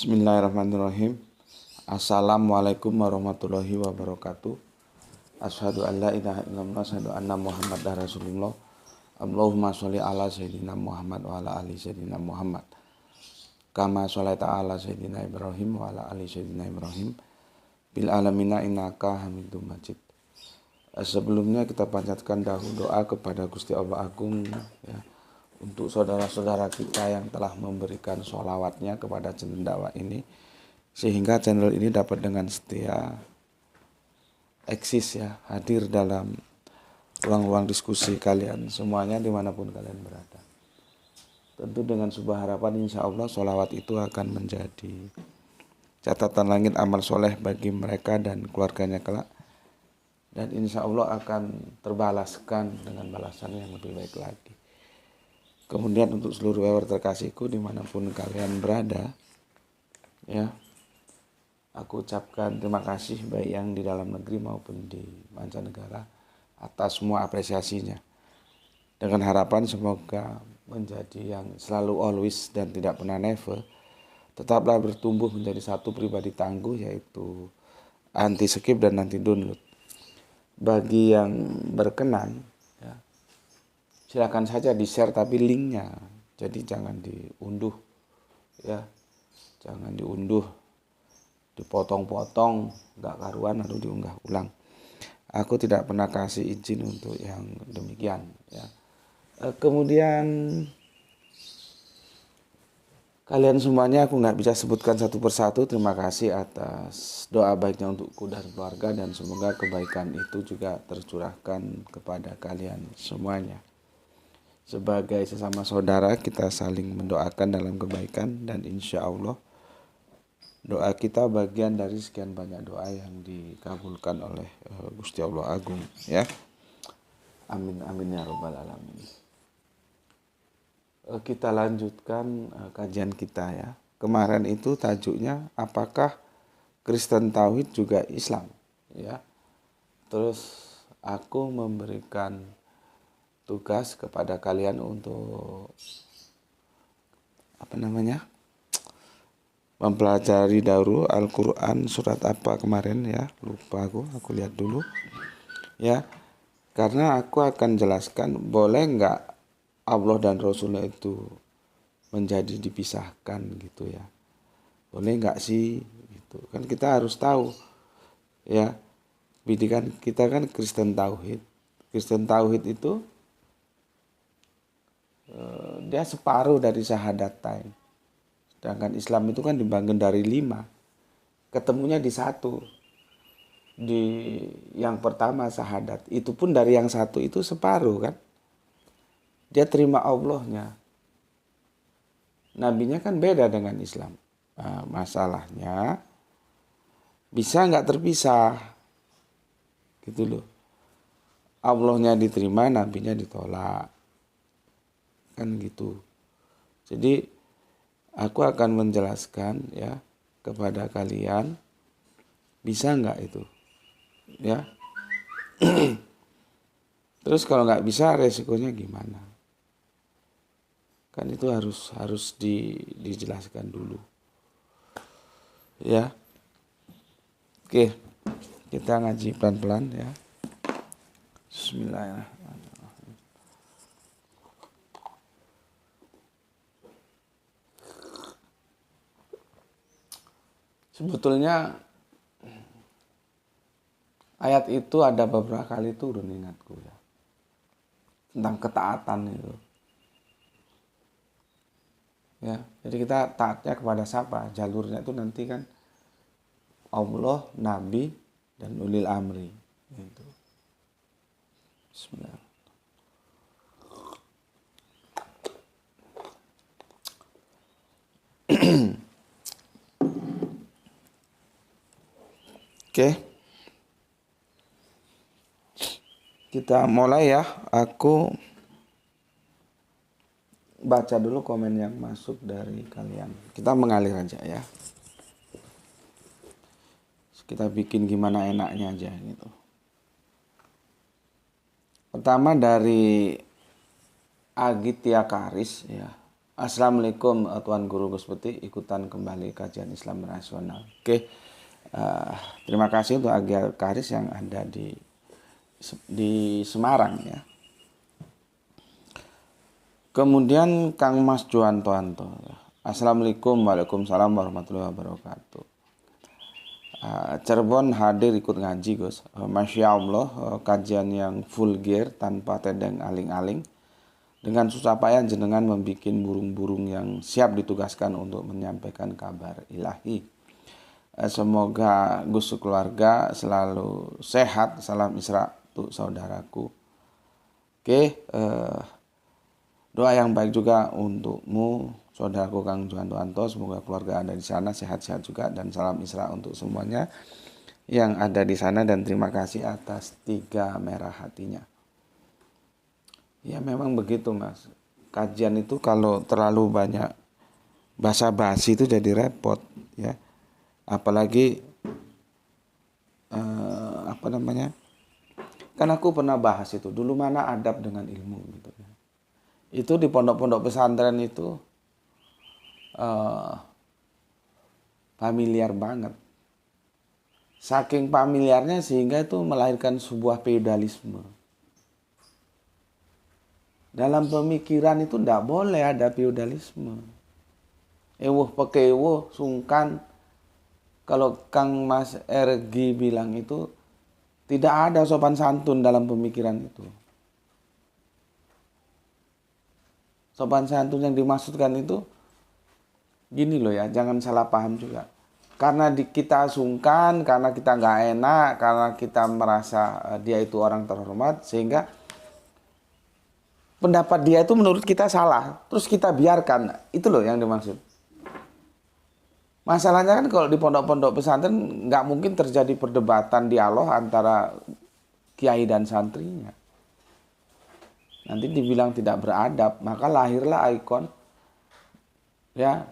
Bismillahirrahmanirrahim. Assalamualaikum warahmatullahi wabarakatuh. Asyhadu an la ilaha illallah, asyhadu anna Muhammadar Rasulullah. Allahumma sholli ala sayyidina Muhammad wa ala ali sayyidina Muhammad. Kama sholaita ala sayyidina Ibrahim wa ala ali sayyidina Ibrahim. Bil alamina innaka Hamidum Majid. Sebelumnya kita panjatkan dahulu doa kepada Gusti Allah Agung ya, untuk saudara-saudara kita yang telah memberikan sholawatnya kepada channel dakwah ini, sehingga channel ini dapat dengan setia eksis ya, hadir dalam ruang-ruang diskusi kalian semuanya dimanapun kalian berada. Tentu dengan sebuah harapan insya Allah sholawat itu akan menjadi catatan langit amal soleh bagi mereka dan keluarganya kelak, dan insya Allah akan terbalaskan dengan balasan yang lebih baik lagi. Kemudian untuk seluruh viewer terkasihku dimanapun kalian berada ya, aku ucapkan terima kasih baik yang di dalam negeri maupun di mancanegara atas semua apresiasinya, dengan harapan semoga menjadi yang selalu always dan tidak pernah never, tetaplah bertumbuh menjadi satu pribadi tangguh, yaitu anti skip dan anti download. Bagi yang berkenan ya, silakan saja di share tapi linknya, jadi jangan diunduh ya, jangan diunduh, dipotong-potong gak karuan lalu diunggah ulang. Aku tidak pernah kasih izin untuk yang demikian ya. Kemudian kalian semuanya aku nggak bisa sebutkan satu persatu. Terima kasih atas doa baiknya untukku dan keluarga, dan semoga kebaikan itu juga tercurahkan kepada kalian semuanya. Sebagai sesama saudara kita saling mendoakan dalam kebaikan, dan insya Allah doa kita bagian dari sekian banyak doa yang dikabulkan oleh Gusti Allah Agung ya. Amin amin ya rabbal alamin. Kita lanjutkan kajian kita ya. Kemarin itu tajuknya apakah Kristen Tauhid juga Islam ya. Terus aku memberikan tugas kepada kalian untuk mempelajari dahulu Al-Quran surat apa kemarin ya, lupa aku lihat dulu ya, karena aku akan jelaskan boleh nggak Allah dan Rasulnya itu menjadi dipisahkan gitu ya, boleh nggak sih gitu kan. Kita harus tahu ya, pendidikan kita kan Kristen Tauhid itu dia separuh dari syahadatain. Sedangkan Islam itu kan dibangun dari 5, ketemunya di 1. Di yang pertama syahadat, itu pun dari yang 1 itu separuh kan. Dia terima Allahnya. Nabinya kan beda dengan Islam. Nah, masalahnya bisa nggak terpisah gitu loh. Allahnya diterima, nabinya ditolak kan gitu. Jadi aku akan menjelaskan ya kepada kalian, bisa nggak itu ya. Terus kalau nggak bisa resikonya gimana, kan itu harus dijelaskan dulu ya. Oke, kita ngaji pelan-pelan ya. Bismillahirrahmanirrahim. Sebetulnya ayat itu ada beberapa kali turun ingatku ya, tentang ketaatan itu ya. Jadi kita taatnya kepada siapa, jalurnya itu nanti kan Allah, Nabi, dan ulil amri gitu. Bismillah. Oke, kita mulai ya. Aku baca dulu komen yang masuk dari kalian. Kita mengalir aja ya. Kita bikin gimana enaknya aja gitu. Pertama dari Agitya Karis ya. Assalamualaikum Tuan Guru Gus Peti, ikutan kembali kajian Islam rasional. Oke, terima kasih untuk Agil Karis yang ada di Semarang ya. Kemudian Kang Mas Joanto. Assalamualaikum, waalaikumsalam warahmatullahi wabarakatuh. Cirebon hadir ikut ngaji Gus. Masya Allah, kajian yang vulgar tanpa tedeng aling-aling. Dengan susah payah jenengan membuat burung-burung yang siap ditugaskan untuk menyampaikan kabar ilahi. Semoga Gus keluarga selalu sehat. Salam Isra untuk saudaraku. Oke, doa yang baik juga untukmu, saudaraku Kang Joanto. Semoga keluarga Anda di sana sehat-sehat juga, dan salam Isra untuk semuanya yang ada di sana, dan terima kasih atas 3 merah hatinya. Ya memang begitu Mas. Kajian itu kalau terlalu banyak basa-basi itu jadi repot ya. Apalagi kan aku pernah bahas itu. Dulu mana adab dengan ilmu gitu ya. Itu di pondok-pondok pesantren itu familiar banget. Saking familiarnya sehingga itu melahirkan sebuah feodalisme. Dalam pemikiran itu tidak boleh ada feodalisme. Ewuh pakai ewuh, sungkan. Kalau Kang Mas RG bilang itu, tidak ada sopan santun dalam pemikiran itu. Sopan santun yang dimaksudkan itu, gini loh ya, jangan salah paham juga. Karena kita sungkan, karena kita nggak enak, karena kita merasa dia itu orang terhormat, sehingga pendapat dia itu menurut kita salah, terus kita biarkan. Itu loh yang dimaksud. Masalahnya kan kalau di pondok-pondok pesantren nggak mungkin terjadi perdebatan dialog antara kiai dan santrinya. Nanti dibilang tidak beradab, maka lahirlah ikon ya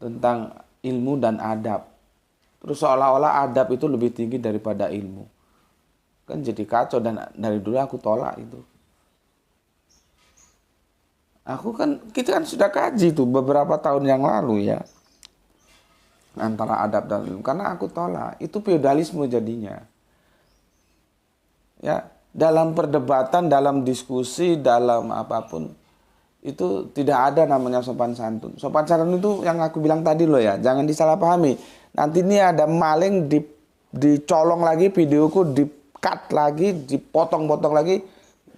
tentang ilmu dan adab. Terus seolah-olah adab itu lebih tinggi daripada ilmu. Kan jadi kacau, dan dari dulu aku tolak itu. Kita kan sudah kaji tuh beberapa tahun yang lalu ya, antara adab dan ilmu, karena aku tolak itu feodalisme jadinya ya. Dalam perdebatan, dalam diskusi, dalam apapun itu tidak ada namanya sopan santun. Sopan santun itu yang aku bilang tadi loh ya, jangan disalahpahami. Nanti ini ada maling dicolong lagi videoku, di cut lagi, dipotong-potong lagi,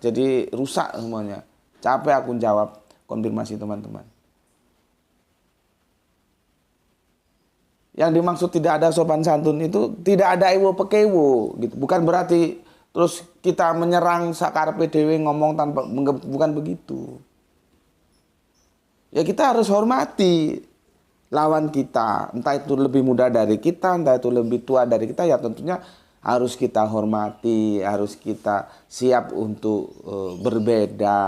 jadi rusak semuanya. Capek aku jawab konfirmasi teman-teman. Yang dimaksud tidak ada sopan santun itu tidak ada ewo pekewo gitu. Bukan berarti terus kita menyerang sakar PDW ngomong tanpa, bukan begitu. Ya kita harus hormati lawan kita. Entah itu lebih muda dari kita, entah itu lebih tua dari kita, ya tentunya harus kita hormati, harus kita siap untuk berbeda.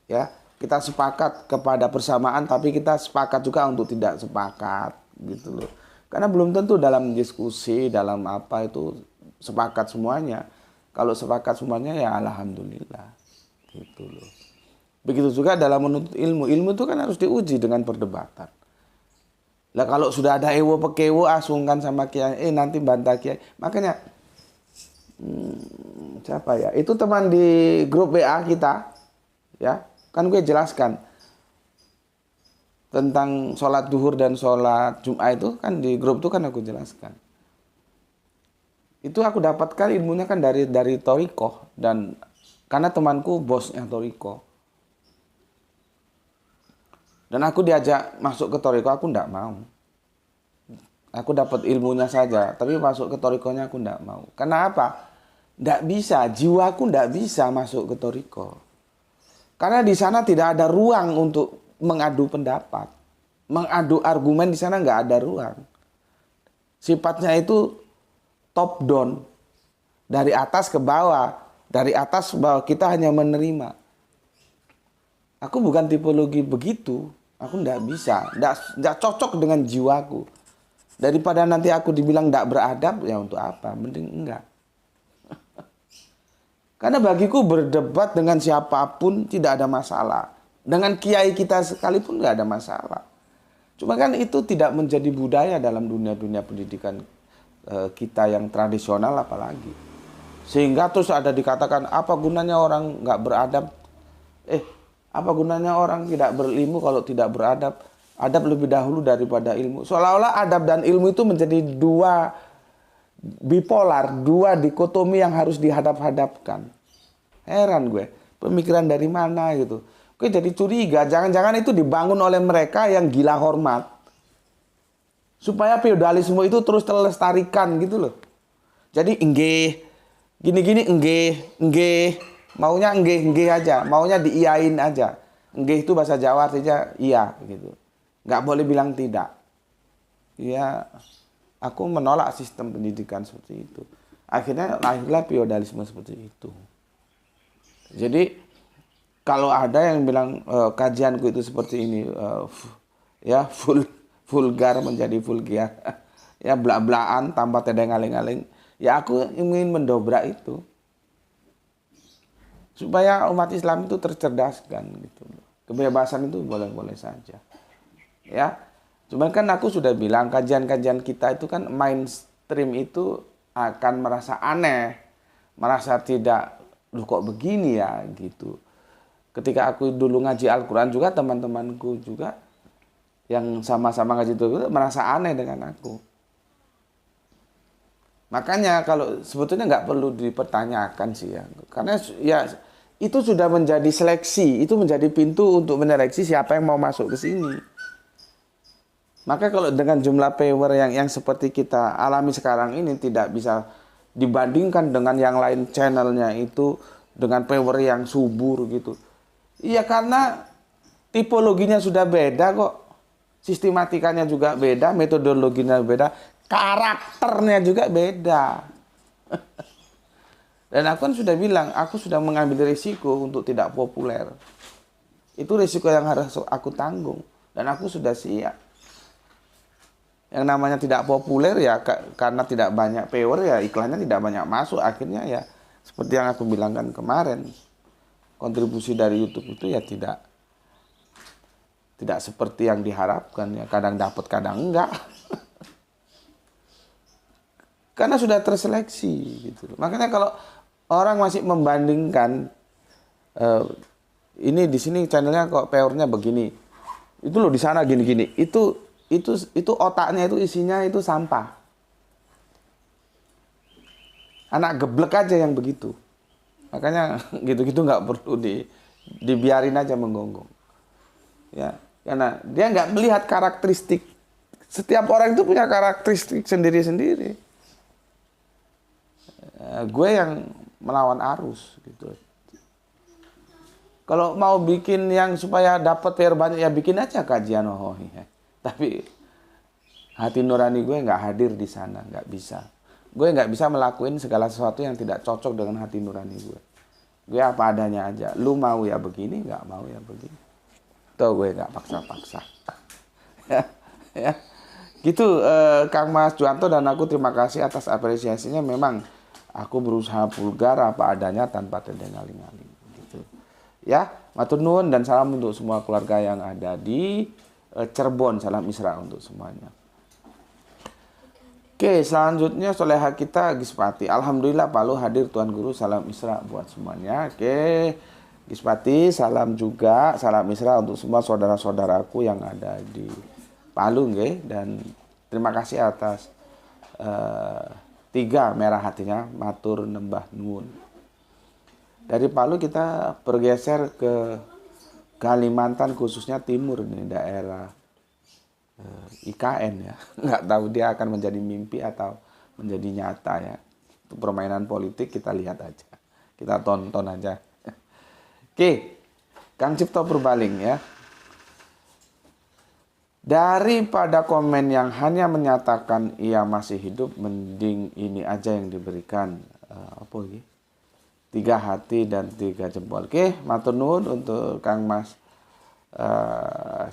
Ya, kita sepakat kepada persamaan, tapi kita sepakat juga untuk tidak sepakat, gitu loh. Karena belum tentu dalam diskusi, dalam apa itu sepakat semuanya. Kalau sepakat semuanya ya alhamdulillah, gitu loh. Begitu juga dalam menuntut ilmu. Ilmu itu kan harus diuji dengan perdebatan. Lah kalau sudah ada ewo pekewo, asungkan sama kiai, nanti bantah kiai. Makanya siapa ya? Itu teman di grup WA kita, ya. Kan gue jelaskan tentang sholat duhur dan sholat Jum'ah itu kan di grup itu kan aku jelaskan. Itu aku dapatkan ilmunya kan dari Torikoh, dan karena temanku bosnya Torikoh. Dan aku diajak masuk ke Torikoh, aku enggak mau. Aku dapat ilmunya saja, tapi masuk ke Torikohnya aku enggak mau. Karena apa? Enggak bisa, jiwaku enggak bisa masuk ke Torikoh. Karena di sana tidak ada ruang untuk mengadu pendapat. Mengadu argumen di sana nggak ada ruang. Sifatnya itu top down. Dari atas ke bawah. Dari atas ke bawah, kita hanya menerima. Aku bukan tipologi begitu. Aku nggak bisa. Nggak cocok dengan jiwaku. Daripada nanti aku dibilang nggak beradab, ya untuk apa? Mending enggak. Karena bagiku berdebat dengan siapapun tidak ada masalah. Dengan kiai kita sekalipun nggak ada masalah. Cuma kan itu tidak menjadi budaya dalam dunia pendidikan kita yang tradisional apalagi. Sehingga terus ada dikatakan apa gunanya orang nggak beradab? Apa gunanya orang tidak berilmu kalau tidak beradab? Adab lebih dahulu daripada ilmu. Seolah-olah adab dan ilmu itu menjadi dua bipolar, dua dikotomi yang harus dihadap-hadapkan. Heran gue, pemikiran dari mana gitu. Gue jadi curiga, jangan-jangan itu dibangun oleh mereka yang gila hormat. Supaya feodalisme itu terus terlestarikan gitu loh. Jadi enggih, gini-gini enggih, maunya enggih aja, maunya diiyain aja. Enggih itu bahasa Jawa artinya iya gitu. Nggak boleh bilang tidak. Ya, aku menolak sistem pendidikan seperti itu. Akhirnya lahirlah feodalisme seperti itu. Jadi kalau ada yang bilang kajianku itu seperti ini, ya vulgar menjadi vulgar, ya belak-belakan tanpa tedeng aling-aling, ya aku ingin mendobrak itu supaya umat Islam itu tercerdaskan gitu. Kebebasan itu boleh-boleh saja, ya. Cuman kan aku sudah bilang kajian-kajian kita itu kan mainstream itu akan merasa aneh, merasa tidak, loh kok begini ya gitu. Ketika aku dulu ngaji Al-Quran juga, teman-temanku juga yang sama-sama ngaji itu merasa aneh dengan aku. Makanya kalau sebetulnya nggak perlu dipertanyakan sih ya. Karena ya itu sudah menjadi seleksi, itu menjadi pintu untuk menyeleksi siapa yang mau masuk ke sini. Maka kalau dengan jumlah viewer yang seperti kita alami sekarang ini tidak bisa dibandingkan dengan yang lain channelnya itu dengan viewer yang subur gitu. Iya karena tipologinya sudah beda kok. Sistematikanya juga beda, metodologinya beda, karakternya juga beda. Dan aku kan sudah bilang, aku sudah mengambil risiko untuk tidak populer. Itu risiko yang harus aku tanggung. Dan aku sudah siap. Yang namanya tidak populer ya karena tidak banyak viewer ya iklannya tidak banyak masuk. Akhirnya ya seperti yang aku bilangkan kemarin. Kontribusi dari YouTube itu ya tidak seperti yang diharapkan ya, kadang dapat kadang enggak. Karena sudah terseleksi gitu. Makanya kalau orang masih membandingkan ini di sini channelnya kok viewernya begini. Itu loh di sana gini-gini. Itu otaknya itu isinya itu sampah. Anak geblek aja yang begitu. Makanya gitu-gitu nggak perlu dibiarin aja menggonggong. Ya, karena dia nggak melihat karakteristik. Setiap orang itu punya karakteristik sendiri-sendiri. Gue yang melawan arus gitu. Kalau mau bikin yang supaya dapat PR banyak ya bikin aja kajian ya. Tapi hati nurani gue nggak hadir di sana, nggak bisa. Gue nggak bisa melakukan segala sesuatu yang tidak cocok dengan hati nurani gue. Gue apa adanya aja. Lu mau ya begini, nggak mau ya begini. Tuh gue nggak paksa-paksa. ya. Gitu Kang Mas Juanto dan aku terima kasih atas apresiasinya. Memang aku berusaha vulgar apa adanya tanpa tedeng aling-aling. Gitu. Ya, matur nuwun dan salam untuk semua keluarga yang ada di Cirebon. Salam Isra untuk semuanya. Oke, selanjutnya soleha kita Gispati. Alhamdulillah Palu hadir Tuan Guru, salam Isra buat semuanya. Oke, Gispati, salam juga, salam Isra untuk semua saudara-saudaraku yang ada di Palu, nggih. Dan terima kasih atas 3 merah hatinya, matur nembah nuwun. Dari Palu kita bergeser ke Kalimantan, khususnya timur nih, daerah IKN ya. Nggak tahu dia akan menjadi mimpi atau menjadi nyata ya. Itu permainan politik, kita lihat aja. Kita tonton aja. Oke, Kang Cipto Purbaling ya. Daripada komen yang hanya menyatakan ia masih hidup, mending ini aja yang diberikan. Apa ini? 3 hati dan 3 jempol. Oke, matur nuwun untuk Kang Mas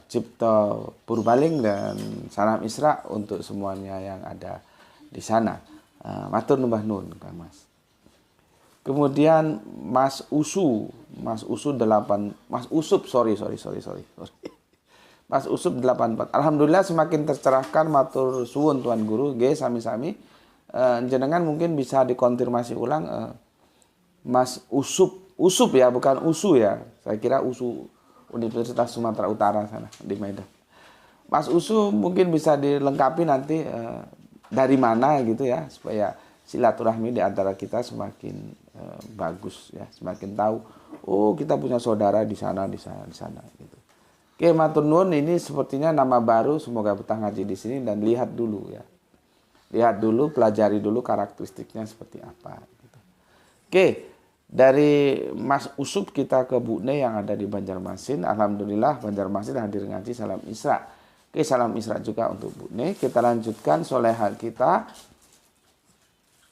Cipto Purbaling dan salam Isra untuk semuanya yang ada di sana. Matur nuwun Kang Mas. Kemudian Mas Usu 8, Mas Usup, sorry. Mas Usup 84. Alhamdulillah semakin tercerahkan, matur suwun Tuan Guru, nggih sami-sami. Jenengan mungkin bisa dikonfirmasi ulang, Mas Usup ya, bukan Usu ya. Saya kira Usu Universitas Sumatera Utara sana di Medan. Mas Usu mungkin bisa dilengkapi nanti dari mana gitu ya, supaya silaturahmi di antara kita semakin bagus ya, semakin tahu oh kita punya saudara di sana gitu. Oke, matur nuwun, ini sepertinya nama baru, semoga betah ngaji di sini dan lihat dulu ya. Lihat dulu, pelajari dulu karakteristiknya seperti apa gitu. Oke, dari Mas Usup kita ke Bu Ne yang ada di Banjarmasin. Alhamdulillah Banjarmasin hadir ngaji, salam Isra. Oke, salam Isra juga untuk Bu Ne. Kita lanjutkan soleha kita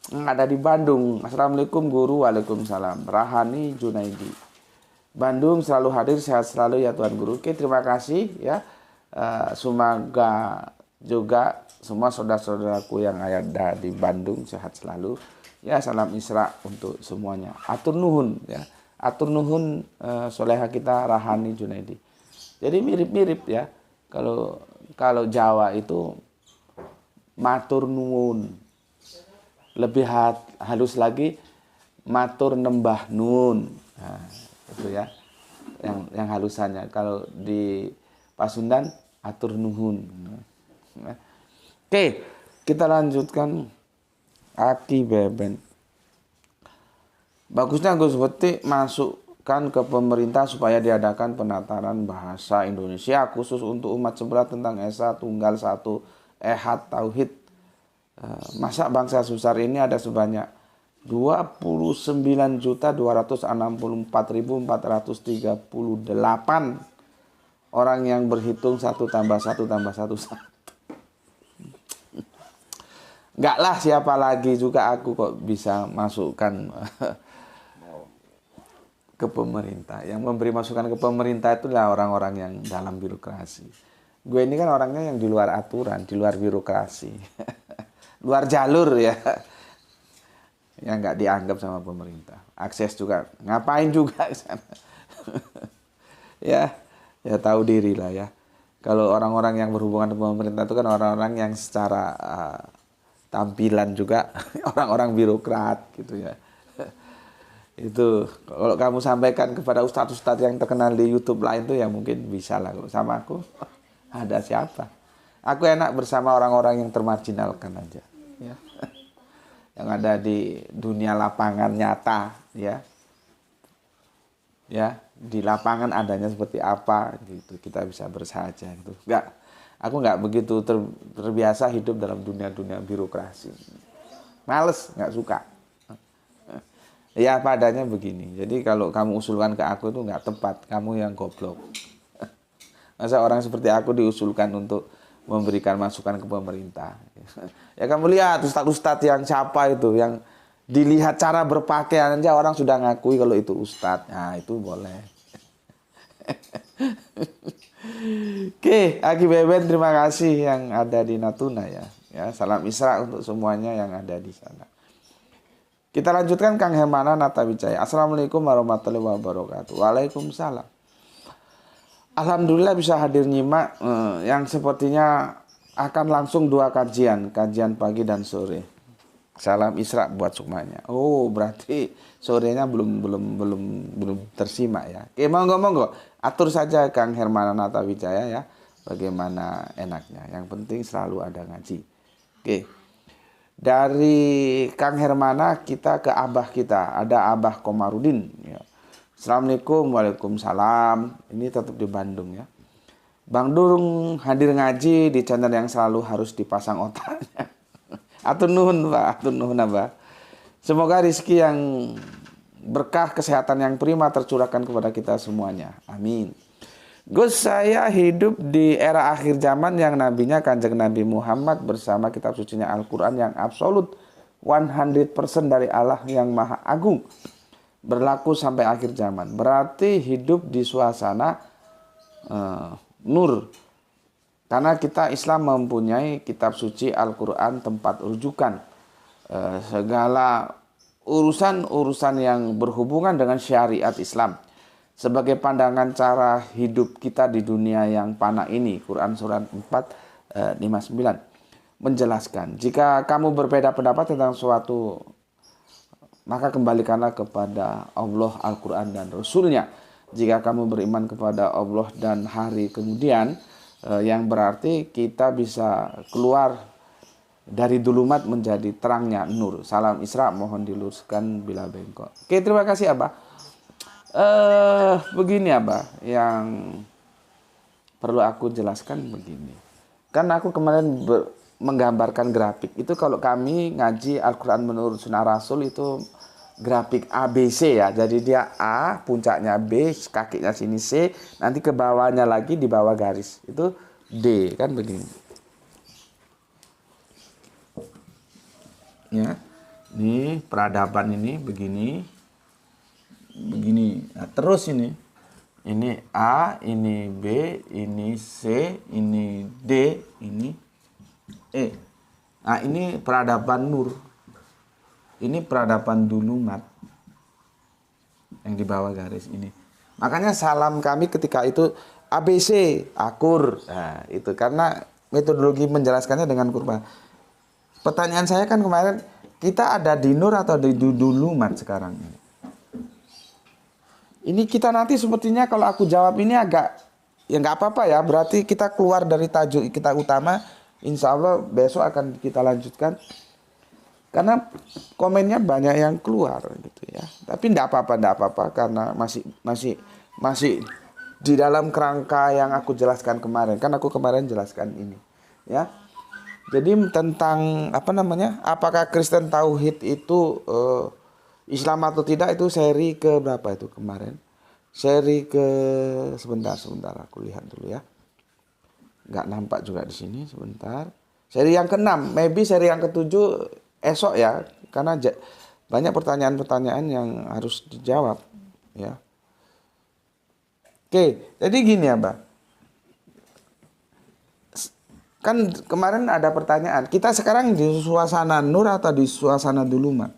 yang ada di Bandung. Assalamualaikum Guru. Waalaikumsalam. Rahani Junaidi. Bandung selalu hadir, sehat selalu ya Tuan Guru. Oke, terima kasih ya. Semoga juga semua saudara-saudaraku yang ada di Bandung sehat selalu. Ya, salam Isra untuk semuanya. Atur nuhun ya. Atur nuhun soleha kita Rahani Junaidi. Jadi mirip-mirip ya. Kalau Jawa itu matur nuwun. Lebih halus lagi matur nembah nun. Nah, itu ya. Yang halusannya. Kalau di Pasundan atur nuhun. Nah. Oke, kita lanjutkan. Aki Beben. Bagusnya Gus Beti masukkan ke pemerintah supaya diadakan penataran bahasa Indonesia khusus untuk umat sebelah tentang Esa Tunggal Satu Ehad Tauhid. Masa bangsa susar ini ada sebanyak 29.264.438 orang yang berhitung 1 tambah 1 tambah 1 1. Enggak lah, siapa lagi juga aku kok bisa masukkan ke pemerintah. Yang memberi masukan ke pemerintah itulah orang-orang yang dalam birokrasi. Gue ini kan orangnya yang di luar aturan, di luar birokrasi. Luar jalur ya. Yang nggak dianggap sama pemerintah. Akses juga, ngapain juga ke sana. ya tahu diri lah ya. Kalau orang-orang yang berhubungan dengan pemerintah itu kan orang-orang yang secara tampilan juga orang-orang birokrat gitu ya. Itu kalau kamu sampaikan kepada ustadz-ustadz yang terkenal di YouTube lain tuh ya mungkin bisa lah. Kalau sama aku ada siapa? Aku enak bersama orang-orang yang termarginalkan aja ya. Yang ada di dunia lapangan nyata ya. Ya, di lapangan adanya seperti apa gitu. Kita bisa bersahaja gitu. Aku nggak begitu terbiasa hidup dalam dunia birokrasi. Males, nggak suka. Ya padanya begini. Jadi kalau kamu usulkan ke aku itu nggak tepat. Kamu yang goblok. Masa orang seperti aku diusulkan untuk memberikan masukan ke pemerintah. Ya kamu lihat ustadz-ustadz yang siapa itu. Yang dilihat cara berpakaian aja orang sudah ngakui kalau itu ustadz. Nah itu boleh. Oke, Aki Beben terima kasih yang ada di Natuna ya. Ya, salam Isra untuk semuanya yang ada di sana. Kita lanjutkan Kang Hermana Natawijaya. Assalamualaikum warahmatullahi wabarakatuh. Waalaikumsalam. Alhamdulillah bisa hadir nyimak yang sepertinya akan langsung 2 kajian pagi dan sore. Salam Isra buat semuanya. Oh, berarti sorenya belum tersimak ya. Oke, monggo. Atur saja Kang Hermana Natawijaya ya. Bagaimana enaknya. Yang penting selalu ada ngaji. Oke. Dari Kang Hermana kita ke abah kita. Ada Abah Komarudin ya. Assalamualaikum. Waalaikumsalam. Ini tetap di Bandung ya. Bang Durung hadir ngaji di channel yang selalu harus dipasang otaknya. Atur nuhun Pak, atur nuhun Abah. Semoga rezeki yang berkah, kesehatan yang prima tercurahkan kepada kita semuanya. Amin. Gus, saya hidup di era akhir zaman yang nabinya Kanjeng Nabi Muhammad bersama kitab sucinya Al-Quran yang absolut 100% dari Allah yang Maha Agung. Berlaku sampai akhir zaman. Berarti hidup di suasana nur. Karena kita Islam mempunyai kitab suci Al-Quran tempat rujukan. Segala urusan-urusan yang berhubungan dengan syariat Islam sebagai pandangan cara hidup kita di dunia yang fana ini. Quran surat 4:59 menjelaskan, jika kamu berbeda pendapat tentang suatu, maka kembalikanlah kepada Allah, Al-Quran dan Rasulnya. Jika kamu beriman kepada Allah dan hari kemudian, yang berarti kita bisa keluar dari dulumat menjadi terangnya nur. Salam Isra, mohon diluruskan bila bengkok. Oke, terima kasih Abah. Begini Abah, yang perlu aku jelaskan begini. Kan aku kemarin menggambarkan grafik. Itu kalau kami ngaji Al-Quran menurut Sunnah Rasul itu grafik ABC ya. Jadi dia A, puncaknya B, kakinya sini C, nanti ke bawahnya lagi di bawah garis. Itu D, kan begini. Ya. Ini peradaban ini begini. Begini. Nah, terus ini. Ini A, ini B, ini C, ini D, ini E. Nah, ini peradaban nur. Ini peradaban dulumat. Yang di bawah garis ini. Makanya salam kami ketika itu ABC, akur. Nah, itu karena metodologi menjelaskannya dengan kurva. Pertanyaan saya kan kemarin, kita ada di nur atau di dulumat sekarang ini? Ini kita nanti sepertinya kalau aku jawab ini agak, ya nggak apa-apa ya. Berarti kita keluar dari tajuk kita utama. Insya Allah besok akan kita lanjutkan. Karena komennya banyak yang keluar gitu ya. Tapi nggak apa-apa karena masih di dalam kerangka yang aku jelaskan kemarin. Kan aku kemarin jelaskan ini, ya. Jadi tentang apakah Kristen Tauhid itu Islam atau tidak, itu seri ke berapa itu kemarin? Seri ke sebentar aku lihat dulu ya. Nggak nampak juga di sini, sebentar. Seri yang ke-6, maybe seri yang ke-7 esok ya, karena banyak pertanyaan-pertanyaan yang harus dijawab ya. Oke, jadi gini ya, Mbak. Kan kemarin ada pertanyaan, kita sekarang di suasana nur atau di suasana dulumat?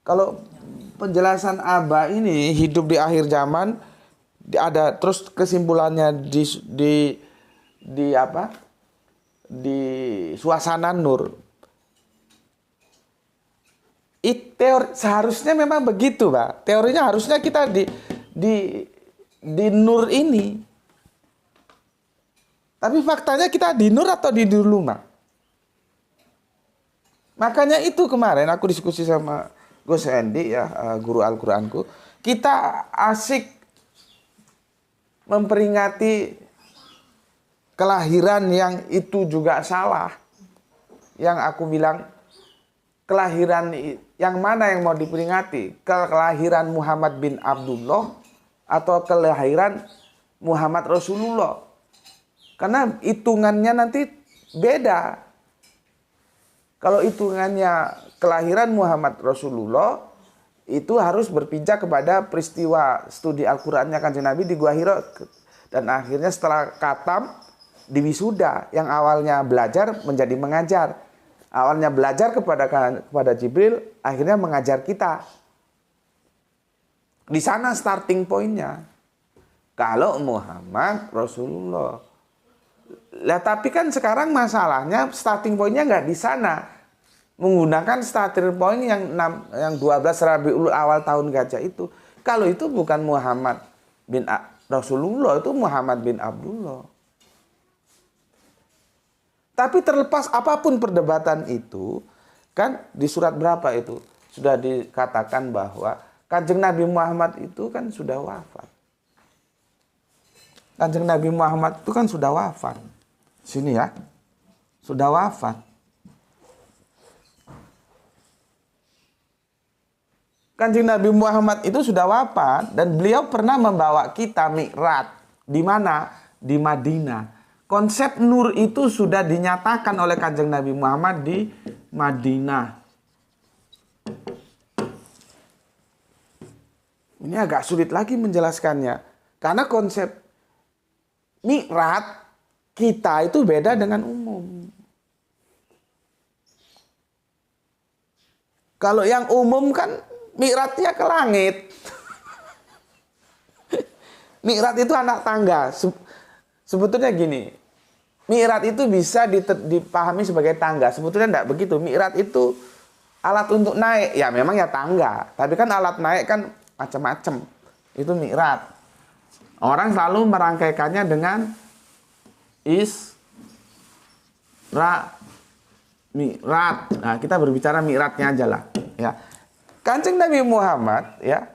Kalau penjelasan Abah ini hidup di akhir zaman, ada terus kesimpulannya di suasana nur. Seharusnya memang begitu, Pak. Teorinya harusnya kita di nur ini. Tapi faktanya kita di nur atau di dulumat? Makanya itu kemarin aku diskusi sama Gus Endi ya, guru Al-Quranku. Kita asik memperingati kelahiran yang itu juga salah. Yang aku bilang, kelahiran yang mana yang mau diperingati? Kelahiran Muhammad bin Abdullah atau kelahiran Muhammad Rasulullah? Karena hitungannya nanti beda. Kalau hitungannya kelahiran Muhammad Rasulullah, itu harus berpijak kepada peristiwa studi Al-Qurannya Kanjeng Nabi di Gua Hira. Dan akhirnya setelah katam, di wisuda. Yang awalnya belajar menjadi mengajar. Awalnya belajar kepada Jibril, akhirnya mengajar kita. Di sana starting pointnya. Kalau Muhammad Rasulullah. Lah tapi kan sekarang masalahnya starting pointnya nggak di sana. Menggunakan starting point yang 12 Rabiul Awal tahun gajah itu. Kalau itu bukan Muhammad bin Rasulullah, itu Muhammad bin Abdullah. Tapi terlepas apapun perdebatan itu, kan di surat berapa itu sudah dikatakan bahwa Kanjeng Nabi Muhammad itu kan sudah wafat. Kanjeng Nabi Muhammad itu kan sudah wafat. Sini ya. Sudah wafat. Kanjeng Nabi Muhammad itu sudah wafat dan beliau pernah membawa kita mi'raj. Di mana? Di Madinah. Konsep nur itu sudah dinyatakan oleh Kanjeng Nabi Muhammad di Madinah. Ini agak sulit lagi menjelaskannya. Karena konsep mi'raj kita itu beda dengan umum. Kalau yang umum kan mi'rajnya ke langit. Mi'raj itu anak tangga. Sebetulnya gini, mi'raj itu bisa dipahami sebagai tangga. Sebetulnya enggak begitu. Mi'raj itu alat untuk naik. Ya memang ya tangga. Tapi kan alat naik kan macam-macam. Itu mi'raj. Orang selalu merangkaikannya dengan Isra, mi'raj. Nah, kita berbicara mi'rajnya aja lah. Ya. Kanjeng Nabi Muhammad ya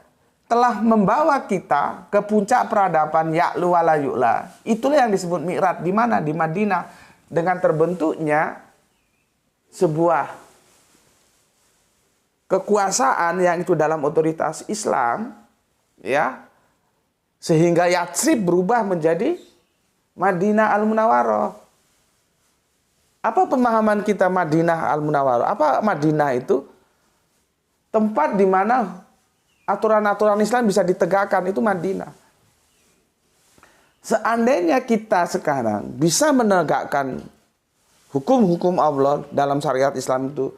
telah membawa kita ke puncak peradaban ya'lu wala yu'la. Itulah yang disebut mi'raj. Di mana? Di Madinah. Dengan terbentuknya sebuah kekuasaan yang itu dalam otoritas Islam, ya, sehingga Yatsrib berubah menjadi Madinah Al-Munawwarah. Apa pemahaman kita Madinah Al-Munawwarah? Apa Madinah itu? Tempat di mana aturan-aturan Islam bisa ditegakkan, itu Madinah. Seandainya kita sekarang bisa menegakkan hukum-hukum Allah dalam syariat Islam itu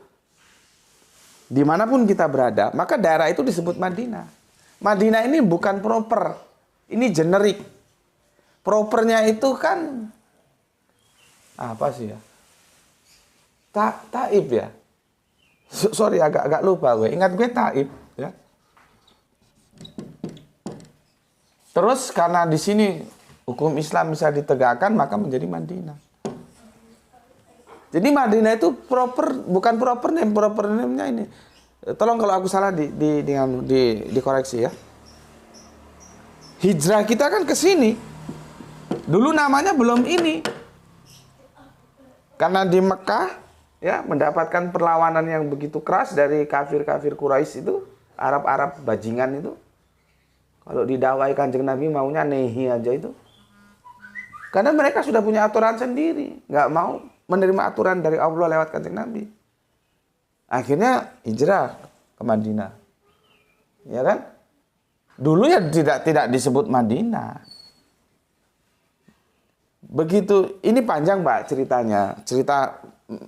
dimanapun kita berada, maka daerah itu disebut Madinah. Madinah ini bukan proper, ini generik. Propernya itu kan apa sih ya? Taib ya. Sorry agak lupa gue. Ingat gue Taib ya. Terus karena di sini hukum Islam bisa ditegakkan, maka menjadi Madinah. Jadi Madinah itu proper, bukan proper name-nya ini. Tolong kalau aku salah dikoreksi ya. Hijrah kita kan ke sini. Dulu namanya belum ini. Karena di Mekah ya mendapatkan perlawanan yang begitu keras dari kafir-kafir Quraisy itu, Arab-Arab bajingan itu. Kalau didakwai Kanjeng Nabi maunya nehi aja itu. Karena mereka sudah punya aturan sendiri. Nggak mau menerima aturan dari Allah lewat Kanjeng Nabi. Akhirnya hijrah ke Madinah. Ya kan? Dulu ya tidak disebut Madinah. Begitu, ini panjang Pak ceritanya. Cerita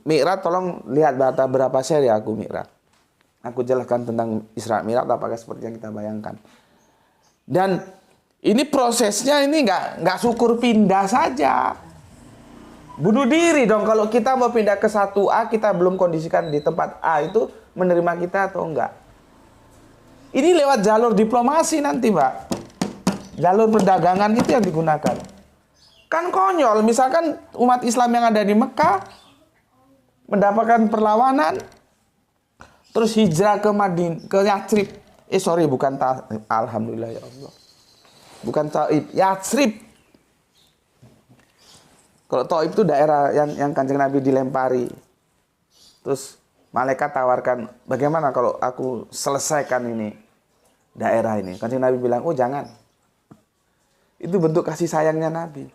Mi'raj, tolong lihat berapa seri aku Mi'raj. Aku jelaskan tentang Isra Mi'raj apakah seperti yang kita bayangkan. Dan ini prosesnya ini nggak syukur pindah saja. Bunuh diri dong kalau kita mau pindah ke 1A, kita belum kondisikan di tempat A itu menerima kita atau enggak. Ini lewat jalur diplomasi nanti, Pak. Jalur perdagangan itu yang digunakan. Kan konyol, misalkan umat Islam yang ada di Mekah mendapatkan perlawanan, terus hijrah ke Yatsrib. Bukan Taif. Alhamdulillah ya Allah. Bukan Taif, Yatsrib. Kalau Taif itu daerah yang Kanjeng Nabi dilempari. Terus malaikat tawarkan, bagaimana kalau aku selesaikan ini daerah ini? Kanjeng Nabi bilang, oh jangan. Itu bentuk kasih sayangnya Nabi.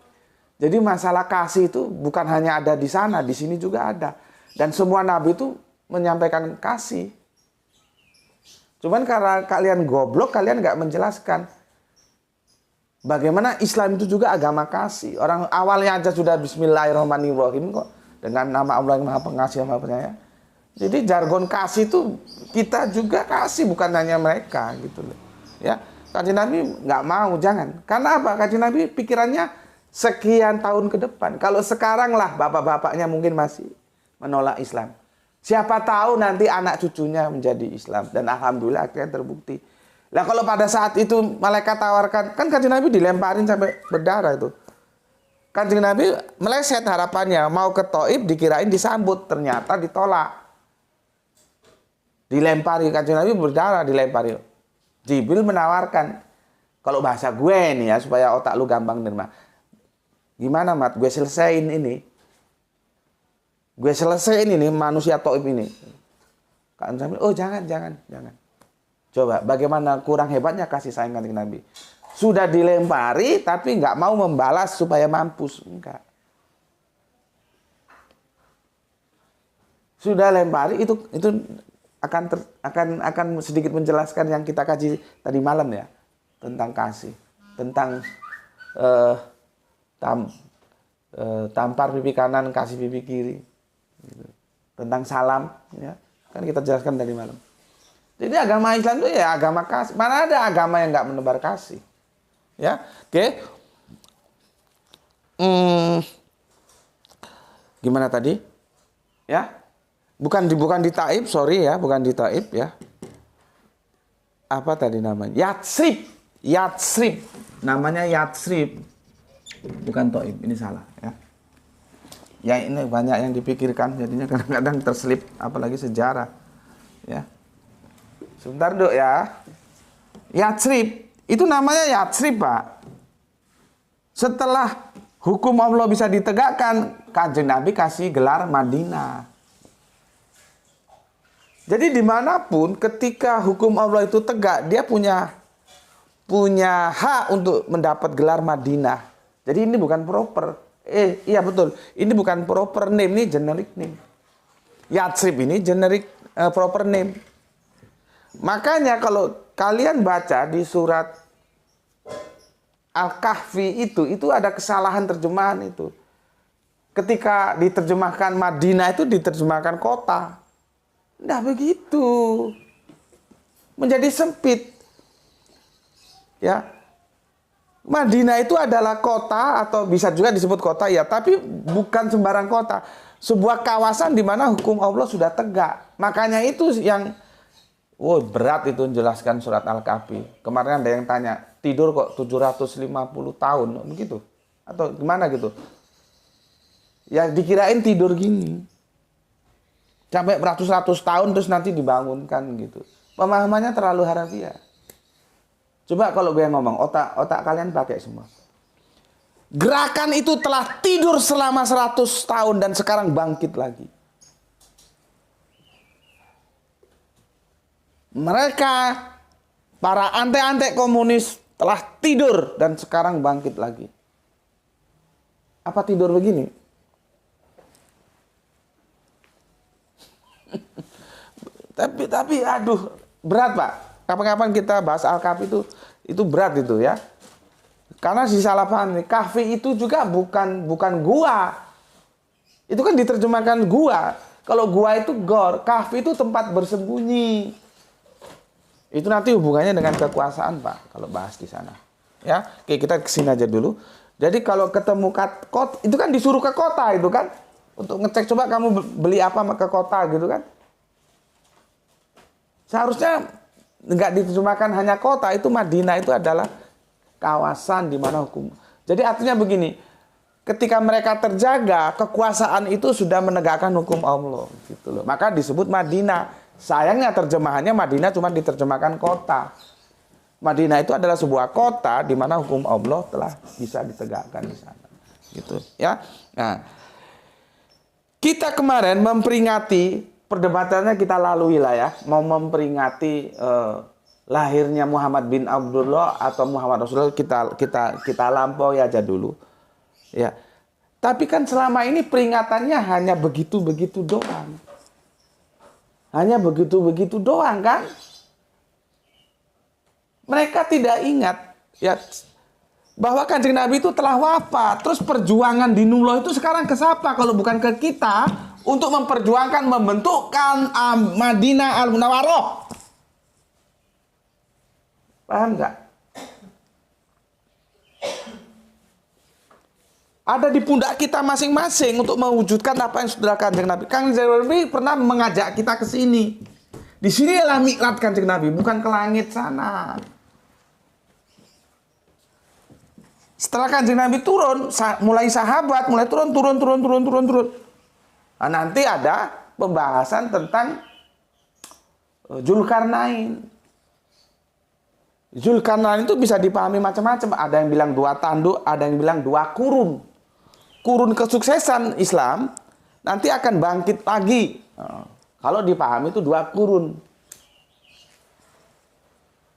Jadi masalah kasih itu bukan hanya ada di sana, di sini juga ada. Dan semua Nabi itu menyampaikan kasih. Cuman karena kalian goblok, kalian nggak menjelaskan bagaimana Islam itu juga agama kasih. Orang awalnya aja sudah Bismillahirrahmanirrahim kok, dengan nama Allah yang Maha Pengasih Maha Penyayang. Jadi jargon kasih itu kita juga kasih, bukan hanya mereka gitu loh. Ya, Kanjeng Nabi nggak mau, jangan. Karena apa? Kanjeng Nabi pikirannya sekian tahun ke depan. Kalau sekarang lah bapak-bapaknya mungkin masih menolak Islam. Siapa tahu nanti anak cucunya menjadi Islam. Dan alhamdulillah akhirnya terbukti. Nah kalau pada saat itu malaikat tawarkan, kan Kanjeng Nabi dilemparin sampai berdarah itu. Kanjeng Nabi meleset harapannya, mau ke Taif dikirain disambut, ternyata ditolak. Dilempari, Kanjeng Nabi berdarah dilempari. Jibril menawarkan, kalau bahasa gue nih ya, supaya otak lu gampang nerima. Gimana Mat, gue selesaiin ini. Gue selesaiin ini manusia Taif ini. Kanjeng Nabi, oh jangan. Coba, bagaimana kurang hebatnya kasih sayang Kanjeng Nabi. Sudah dilempari, tapi nggak mau membalas supaya mampus. Enggak. Sudah lempari, itu akan sedikit menjelaskan yang kita kaji tadi malam ya. Tentang kasih. Tentang tampar pipi kanan, kasih pipi kiri. Gitu. Tentang salam. Ya. Kan kita jelaskan tadi malam. Jadi agama Islam itu ya agama kasih. Mana ada agama yang nggak menebar kasih? Ya, oke. Gimana tadi? Ya, bukan di Taif, sorry ya, bukan di Taif ya. Apa tadi namanya? Yatsrib. Namanya Yatsrib. Bukan Taif, ini salah ya. Ya ini banyak yang dipikirkan, jadinya kadang-kadang terselip, apalagi sejarah. Ya. Sebentar Dok ya. Yatsrib, itu namanya Yatsrib Pak. Setelah hukum Allah bisa ditegakkan, Kanjeng Nabi kasih gelar Madinah. Jadi dimanapun ketika hukum Allah itu tegak, dia punya hak untuk mendapat gelar Madinah. Jadi ini bukan proper. Iya betul. Ini bukan proper name, ini generic name. Yatsrib ini generic proper name. Makanya kalau kalian baca di surat Al-Kahfi itu ada kesalahan terjemahan itu. Ketika diterjemahkan Madinah itu diterjemahkan kota. Nah begitu. Menjadi sempit. Ya. Madinah itu adalah kota atau bisa juga disebut kota ya, tapi bukan sembarang kota. Sebuah kawasan di mana hukum Allah sudah tegak. Makanya itu yang berat itu menjelaskan surat Al-Kahfi. Kemarin ada yang tanya, tidur kok 750 tahun begitu atau gimana gitu. Ya dikirain tidur gini. Sampai beratus-ratus tahun terus nanti dibangunkan gitu. Pemahamannya terlalu harafiah. Coba kalau gue ngomong, otak kalian pakai semua. Gerakan itu telah tidur selama 100 tahun dan sekarang bangkit lagi. Mereka, para antek-antek komunis telah tidur dan sekarang bangkit lagi. Apa tidur begini? tapi aduh, berat Pak. Kapan-kapan kita bahas Al-Kahfi itu berat itu ya. Karena disalah paham nih, Kahfi itu juga bukan gua. Itu kan diterjemahkan gua. Kalau gua itu gor, Kahfi itu tempat bersembunyi. Itu nanti hubungannya dengan kekuasaan Pak, kalau bahas di sana. Ya, oke kita kesini aja dulu. Jadi kalau ketemu kota, itu kan disuruh ke kota itu kan, untuk ngecek coba kamu beli apa ke kota gitu kan. Seharusnya nggak diterjemahkan hanya kota, itu Madinah itu adalah kawasan di mana hukum. Jadi artinya begini, ketika mereka terjaga, kekuasaan itu sudah menegakkan hukum Allah gitu loh. Maka disebut Madinah. Sayangnya terjemahannya Madinah cuma diterjemahkan kota. Madinah itu adalah sebuah kota di mana hukum Allah telah bisa ditegakkan di sana. Gitu ya. Nah, kita kemarin memperingati, perdebatannya kita lalui lah ya, mau memperingati lahirnya Muhammad bin Abdullah atau Muhammad Rasulullah, kita lampaui aja dulu. Ya. Tapi kan selama ini peringatannya hanya begitu-begitu doang. Hanya begitu-begitu doang kan? Mereka tidak ingat ya bahwa Kanjeng Nabi itu telah wafat. Terus perjuangan di Nulo itu sekarang ke siapa kalau bukan ke kita untuk memperjuangkan membentukkan Madinah Al-Munawwaroh. Paham nggak? Ada di pundak kita masing-masing untuk mewujudkan apa yang sudah Kanjeng Nabi. Kanjeng Nabi pernah mengajak kita ke sini. Di sini adalah miklat Kanjeng Nabi, bukan ke langit sana. Setelah Kanjeng Nabi turun, mulai sahabat, mulai turun. Nah, nanti ada pembahasan tentang Zulkarnain. Zulkarnain itu bisa dipahami macam-macam. Ada yang bilang 2 tanduk, ada yang bilang 2 kurun. Kurun kesuksesan Islam nanti akan bangkit lagi. Kalau dipahami itu 2 kurun.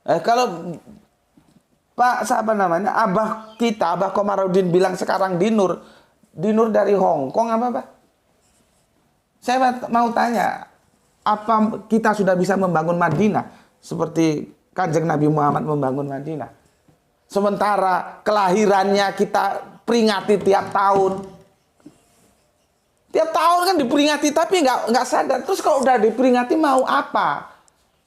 Kalau Pak siapa namanya? Abah Komarudin bilang sekarang Dinur dari Hong Kong apa Pak? Saya mau tanya, apa kita sudah bisa membangun Madinah seperti Kanjeng Nabi Muhammad membangun Madinah? Sementara kelahirannya kita peringati tiap tahun. Tiap tahun kan diperingati tapi nggak sadar. Terus kalau udah diperingati mau apa?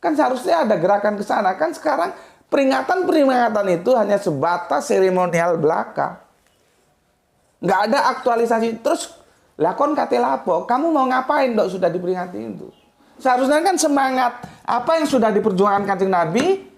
Kan seharusnya ada gerakan ke sana. Kan sekarang peringatan-peringatan itu hanya sebatas seremonial belaka. Nggak ada aktualisasi. Terus, lakon kate lapo, kamu mau ngapain dok sudah diperingati itu? Seharusnya kan semangat apa yang sudah diperjuangkan Kanjeng Nabi,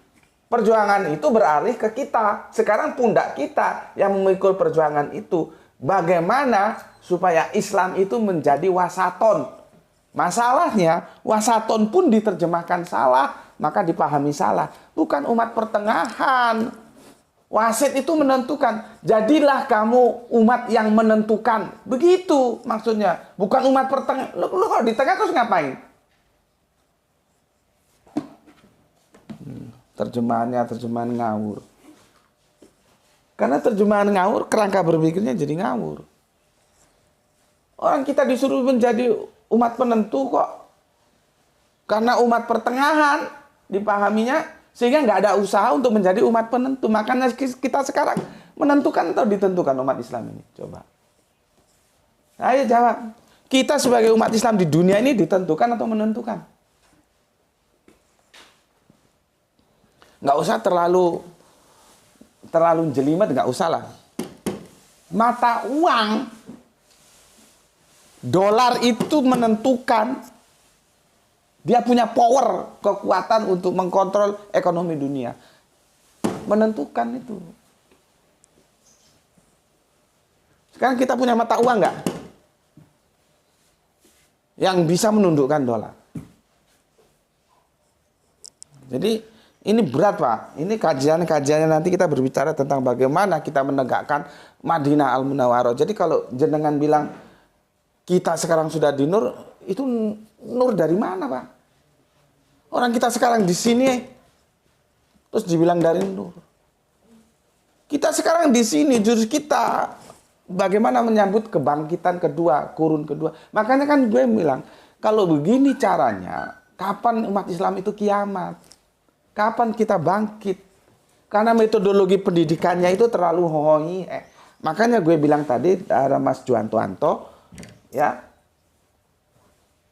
perjuangan itu beralih ke kita. Sekarang pundak kita yang memikul perjuangan itu. Bagaimana supaya Islam itu menjadi wasaton. Masalahnya, wasaton pun diterjemahkan salah, maka dipahami salah. Bukan umat pertengahan. Wasit itu menentukan. Jadilah kamu umat yang menentukan. Begitu maksudnya. Bukan umat pertengahan. Lu kalau di tengah terus ngapain? Terjemahan ngawur. Karena terjemahan ngawur, kerangka berpikirnya jadi ngawur. Orang kita disuruh menjadi umat penentu kok. Karena umat pertengahan dipahaminya, sehingga nggak ada usaha untuk menjadi umat penentu. Makanya kita sekarang menentukan atau ditentukan umat Islam ini. Coba. Ayo jawab. Kita sebagai umat Islam di dunia ini ditentukan atau menentukan? Nggak usah terlalu jelimet, nggak usah lah. Mata uang, dolar itu menentukan, dia punya power, kekuatan untuk mengkontrol ekonomi dunia. Menentukan itu. Sekarang kita punya mata uang nggak? Yang bisa menundukkan dolar. Jadi, ini berat Pak, ini kajiannya nanti kita berbicara tentang bagaimana kita menegakkan Madinah Al-Munawwarah. Jadi kalau jenengan bilang kita sekarang sudah di nur, itu nur dari mana Pak? Orang kita sekarang di sini, terus dibilang dari nur. Kita sekarang di sini, jurus kita bagaimana menyambut kebangkitan kedua, kurun kedua. Makanya kan gue bilang, kalau begini caranya, kapan umat Islam itu kiamat? Kapan kita bangkit? Karena metodologi pendidikannya itu terlalu hohoi. Makanya gue bilang tadi, ada Mas Juantoanto, ya,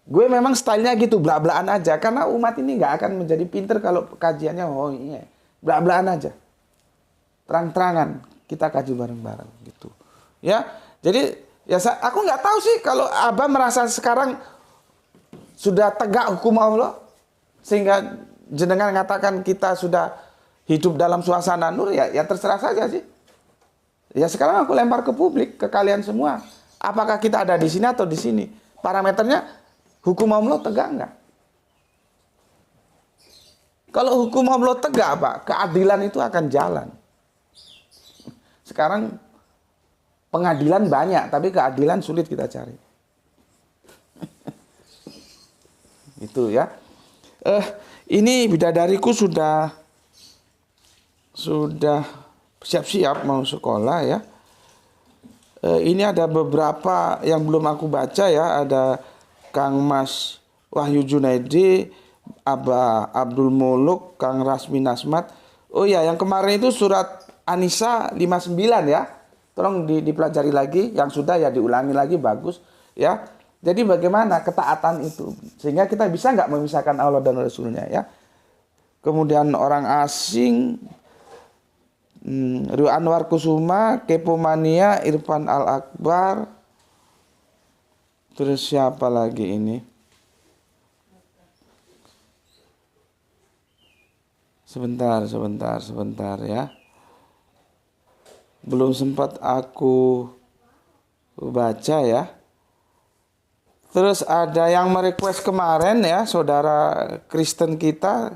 gue memang stylenya gitu, bla-blaan aja. Karena umat ini nggak akan menjadi pinter kalau kajiannya hohoi. Bla-blaan aja. Terang-terangan, kita kaji bareng-bareng gitu. Ya, jadi ya aku nggak tahu sih kalau Abah merasa sekarang sudah tegak hukum Allah, sehingga jenengan mengatakan kita sudah hidup dalam suasana nur, ya terserah saja sih. Ya sekarang aku lempar ke publik, ke kalian semua. Apakah kita ada di sini atau di sini? Parameternya hukum Allah tegak enggak? Kalau hukum Allah tegak, Pak, keadilan itu akan jalan. Sekarang pengadilan banyak, tapi keadilan sulit kita cari. Itu ya. Ini bidadariku sudah siap-siap mau sekolah ya. Ini ada beberapa yang belum aku baca ya. Ada Kang Mas Wahyu Junaidi, Abah Abdul Muluk, Kang Rasmi Nasmat. Oh ya, yang kemarin itu surat An-Nisa 59 ya. Tolong dipelajari lagi. Yang sudah ya diulangi lagi, bagus ya. Jadi bagaimana ketaatan itu? Sehingga kita bisa nggak memisahkan Allah dan Rasulnya ya. Kemudian orang asing, Rio Anwar Kusuma, Kepomania, Irfan Al-Akbar. Terus siapa lagi ini? Sebentar ya. Belum sempat aku baca ya. Terus ada yang merequest kemarin ya, saudara Kristen kita.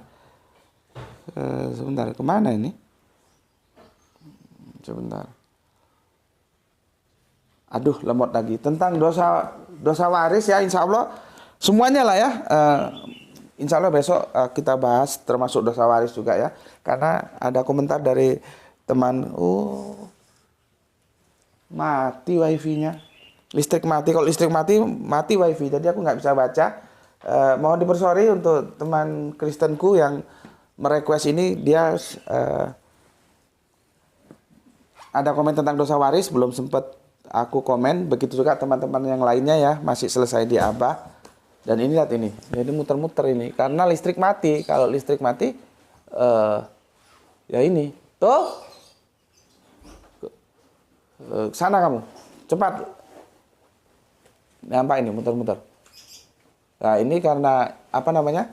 Sebentar, kemana ini? Sebentar. Aduh, lemot lagi. Tentang dosa waris ya, insya Allah. Semuanya lah ya. Insya Allah besok kita bahas termasuk dosa waris juga ya. Karena ada komentar dari teman, mati wifi-nya. Listrik mati, kalau listrik mati wifi, jadi aku nggak bisa baca. Mohon dipersori untuk teman Kristenku yang merequest ini, dia ada komen tentang dosa waris, belum sempat aku komen. Begitu juga teman-teman yang lainnya ya, masih selesai di Abah. Dan ini lihat ini, jadi muter-muter ini karena listrik mati. Kalau listrik mati, ya ini, tuh, sana kamu, cepat. Nampak ini muter-muter. Nah ini karena apa namanya?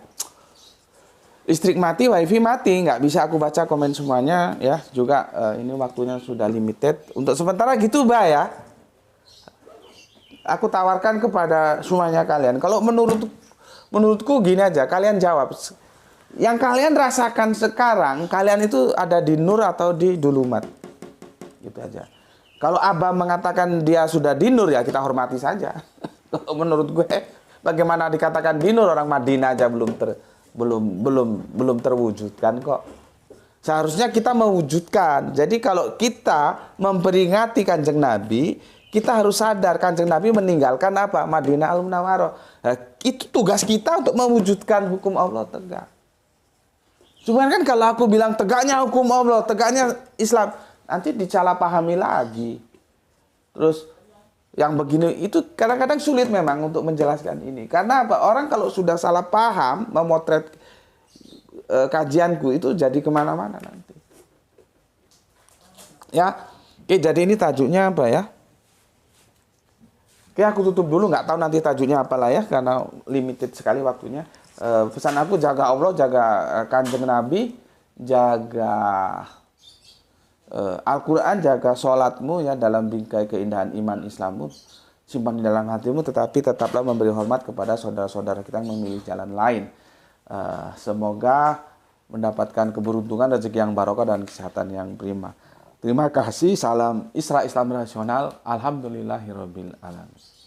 Listrik mati, wifi mati, nggak bisa aku baca komen semuanya ya. Juga ini waktunya sudah limited. Untuk sementara gitu, Mbak ya. Aku tawarkan kepada semuanya kalian. Kalau menurutku gini aja, kalian jawab. Yang kalian rasakan sekarang, kalian itu ada di nur atau di dulumat. Gitu aja. Kalau Abah mengatakan dia sudah di nur, ya kita hormati saja. Kalau menurut gue, bagaimana dikatakan di nur, orang Madinah aja belum terwujudkan kok. Seharusnya kita mewujudkan. Jadi kalau kita memperingati Kanjeng Nabi, kita harus sadar Kanjeng Nabi meninggalkan apa? Madinah Al-Munawwarah. Nah, itu tugas kita untuk mewujudkan hukum Allah tegak. Cuman kan kalau aku bilang tegaknya hukum Allah, tegaknya Islam, nanti disalahpahami lagi. Terus yang begini itu kadang-kadang sulit memang untuk menjelaskan ini. Karena apa? Orang kalau sudah salah paham memotret kajianku itu jadi kemana-mana nanti. Ya, oke, jadi ini tajuknya apa ya? Oke, aku tutup dulu, nggak tahu nanti tajuknya apalah ya, karena limited sekali waktunya. Pesan aku, jaga Allah, jaga Kanjeng Nabi, jaga Al-Quran, jaga sholatmu ya, dalam bingkai keindahan iman Islammu, simpan di dalam hatimu, tetapi tetaplah memberi hormat kepada saudara-saudara kita yang memilih jalan lain. Semoga mendapatkan keberuntungan, rezeki yang barokah, dan kesehatan yang prima. Terima kasih. Salam Isra Islam Rasional. Alhamdulillahirabbil alamin.